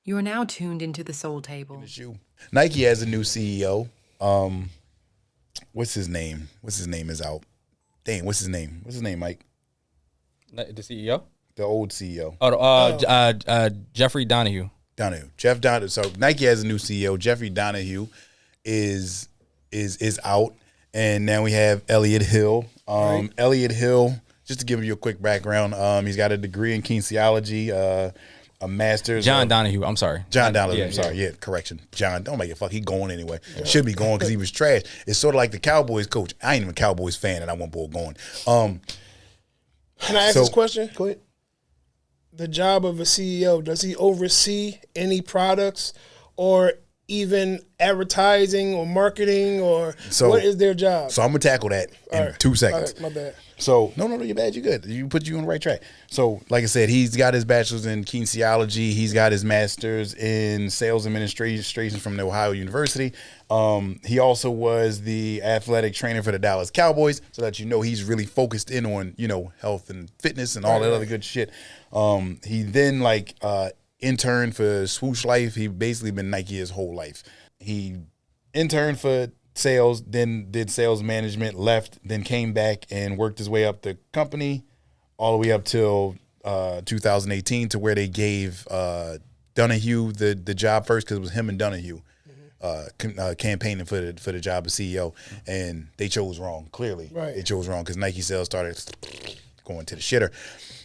You are now tuned into the Soul Table. Nike has a new CEO. What's his name? What's his name is out. Dang, what's his name? What's his name, Mike? The CEO? The old CEO. Jeffrey Donahue. Jeff Donahue. So Nike has a new CEO. Jeffrey Donahue is out. And now we have Elliott Hill. Right. Elliott Hill, just to give you a quick background, he's got a degree in kinesiology, a master's. John Donahue. I'm sorry. John Donahue. I'm sorry. Yeah, correction. John, don't make it fuck. He going anyway. Yeah. Should be going because he was trash. It's sort of like the Cowboys coach. I ain't even a Cowboys fan, and I want Bull going. Can I ask this question? Go ahead. The job of a CEO, does he oversee any products or even advertising or marketing, or what is their job? So I'm going to tackle that in 2 seconds. All right, my bad. So, no, you're bad. You're good. You put you on the right track. So, like I said, he's got his bachelor's in kinesiology. He's got his master's in sales administration from the Ohio University. He also was the athletic trainer for the Dallas Cowboys, so that he's really focused in on, health and fitness and all that other good shit. He then, interned for Swoosh Life. He basically been Nike his whole life. He interned for sales, then did sales management, left, then came back and worked his way up the company all the way up till 2018 to where they gave Donahue the job first, because it was him and Donahue campaigning for the job of CEO, and they chose wrong. Clearly, they chose wrong because Nike sales started going to the shitter.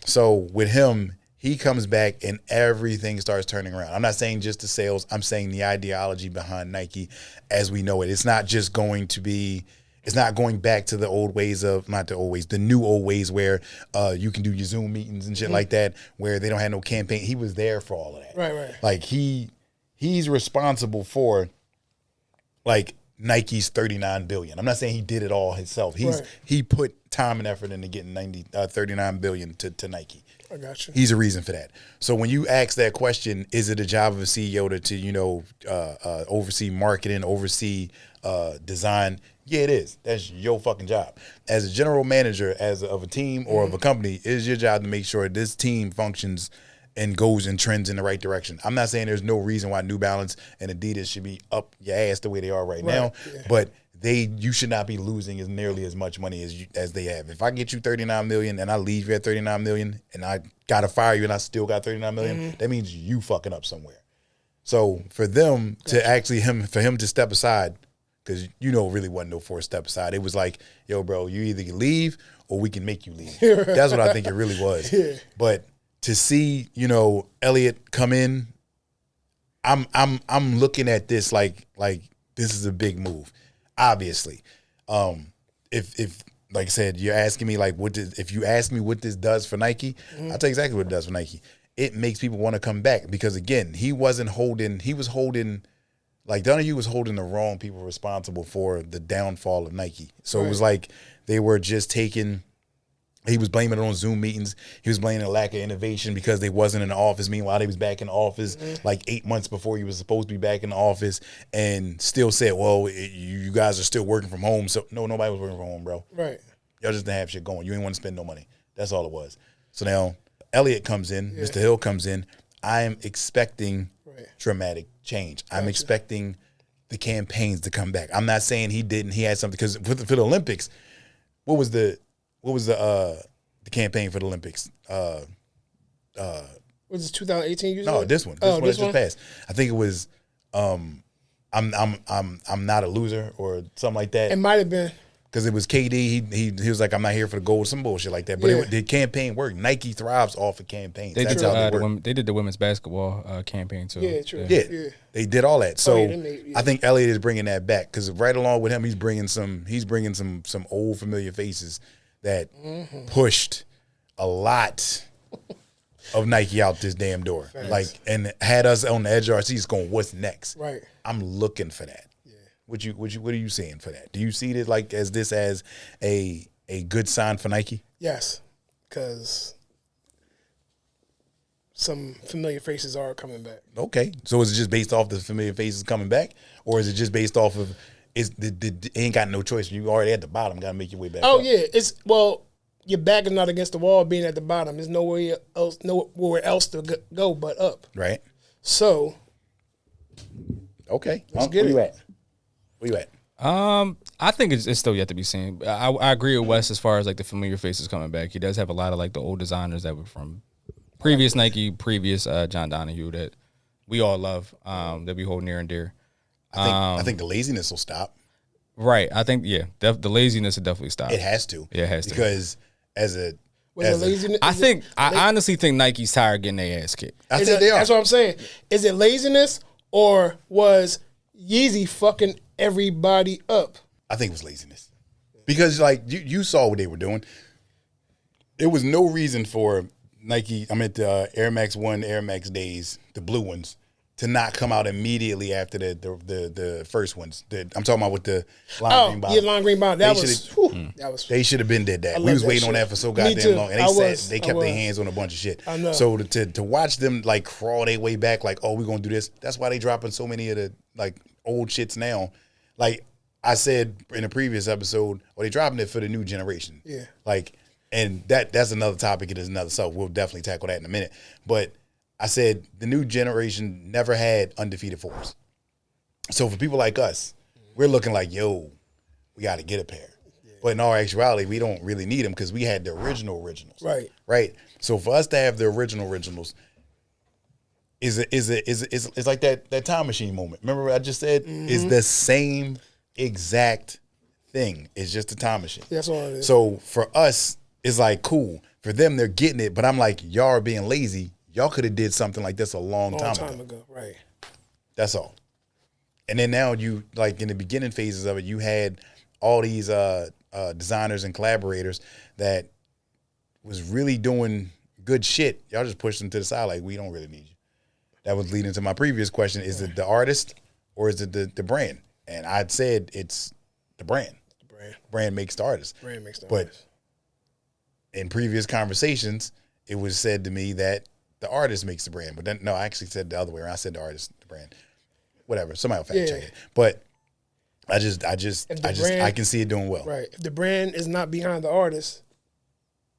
So with him, he comes back and everything starts turning around. I'm not saying just the sales. I'm saying the ideology behind Nike as we know it. It's not just going to be, it's not going back to the old ways of, not the old ways, the new old ways where you can do your Zoom meetings and shit like that, where they don't have no campaign. He was there for all of that. Right. Like he's responsible for Nike's $39 billion. I'm not saying he did it all himself. He put time and effort into getting $39 billion to Nike. I got you. He's a reason for that. So when you ask that question, is it a job of a CEO to oversee marketing, oversee design? Yeah, it is. That's your fucking job. As a general manager of a team or of a company, it is your job to make sure this team functions and goes and trends in the right direction. I'm not saying there's no reason why New Balance and Adidas should be up your ass the way they are right now, but you should not be losing as nearly as much money as they have. If I get you $39 million and I leave you at $39 million and I gotta fire you and I still got $39 million, that means you fucking up somewhere. So for them to for him to step aside, because really wasn't no forced step aside. It was like, yo, bro, you either can leave or we can make you leave. That's what I think it really was. Yeah. But to see, Elliott come in, I'm looking at this like this is a big move. Obviously, if like I said, you're asking me if you ask me what this does for Nike, I'll tell you exactly what it does for Nike. It makes people want to come back because again, Donahue was holding the wrong people responsible for the downfall of Nike. So it was like they were just he was blaming it on Zoom meetings. He was blaming a lack of innovation because they wasn't in the office. Meanwhile, they was back in the office 8 months before he was supposed to be back in the office, and still said, well, you guys are still working from home. So no, nobody was working from home, bro. Right. Y'all just didn't have shit going. You ain't want to spend no money. That's all it was. So now Elliott comes in, Mr. Hill comes in. I am expecting dramatic change. I'm expecting the campaigns to come back. I'm not saying he didn't. He had something because for the Olympics, what was the campaign for the Olympics? Was this 2018? No, this one. This one just passed. I think it was I'm not a loser or something like that. It might have been. Because it was KD, he was like, I'm not here for the gold, some bullshit like that. But the campaign worked. Nike thrives off of campaigns. They did the women's basketball campaign too. Yeah, true. Yeah, they did all that. So I think Elliott is bringing that back because right along with him, he's bringing some old familiar faces that pushed a lot of Nike out this damn door. Facts. And had us on the edge of our seats going, what's next? Right. I'm looking for that. What are you saying for that? Do you see it as a good sign for Nike? Yes, because some familiar faces are coming back. Okay, so is it just based off the familiar faces coming back, or is it just based off of ain't got no choice? You already at the bottom, got to make your way back. Oh up. yeah, your back is not against the wall. Being at the bottom, there's nowhere else to go but up. Right. So Okay. Let's Where get it. you at? Where you at? I think it's still yet to be seen. I agree with Wes as far as like the familiar faces coming back. He does have a lot of like the old designers that were from previous Nike, previous John Donahue that we all love, that we hold near and dear. I think the laziness will stop. Right. I think the laziness will definitely stop. It has to. Yeah, it has to. Because as a laziness? I honestly think Nike's tired of getting their ass kicked. I think they are. That's what I'm saying. Is it laziness or was Yeezy fucking everybody up? I think it was laziness. Because like you saw what they were doing. There was no reason for Nike, the Air Max 1, Air Max days, the blue ones, to not come out immediately after the first ones. I'm talking about with the lime green bottom. Lime green bottom. That was They should have been did that. I We love was that waiting on shit. that for so Me goddamn too. long, and they kept their hands on a bunch of shit. I know. So to watch them like crawl their way back, like, oh, we're gonna do this. That's why they dropping so many of the like old shits now. Like I said in a previous episode, they dropping it for the new generation. Yeah. Like, and that's another topic. It is another. So we'll definitely tackle that in a minute. But I said the new generation never had undefeated fours. So for people like us, we're looking like, yo, we got to get a pair. Yeah. But in all actuality, we don't really need them because we had the originals. Right. So for us to have the originals is like that time machine moment. Remember what I just said? Is the same exact thing. It's just a time machine. That's all it is. So for us, it's like cool. For them, they're getting it. But I'm like, y'all are being lazy. Y'all could have did something like this a long time ago. Right. That's all. And then now you, like in the beginning phases of it, you had all these designers and collaborators that was really doing good shit. Y'all just pushed them to the side like, we don't really need you. That was leading to my previous question. Is it the artist or is it the brand? And I'd said it's the brand. The brand. Brand makes the artist. Brand makes the but artist. In previous conversations, it was said to me that the artist makes the brand. But then, no, I actually said the other way around. I said the artist, the brand. Whatever. Somebody will fact check it. But I can see it doing well. Right. If the brand is not behind the artist.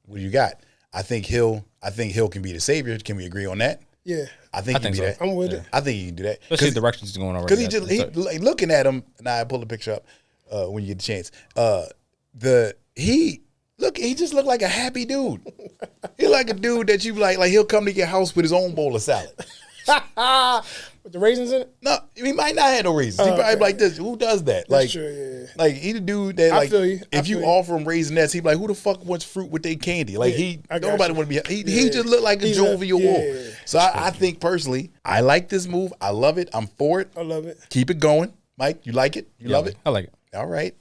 What do you got? I think Hill can be the savior. Can we agree on that? Yeah. I think he can be so. that. I'm with it. I think he can do that. Especially the directions he's going on right Because now. he like, looking at him, and I pull the picture up when you get the chance. He just looked like a happy dude. He like a dude that you like he'll come to your house with his own bowl of salad. With the raisins in it? No, he might not have no raisins. He probably be like this. Who does that? That's true, yeah. Like he the dude that like feel you. if you offer him raisinets, he be like, who the fuck wants fruit with their candy? Like nobody want to be. He just looked like a jovial wolf. So I think personally, I like this move. I love it. I'm for it. I love it. Keep it going, Mike. You like it? You love it? I like it. All right.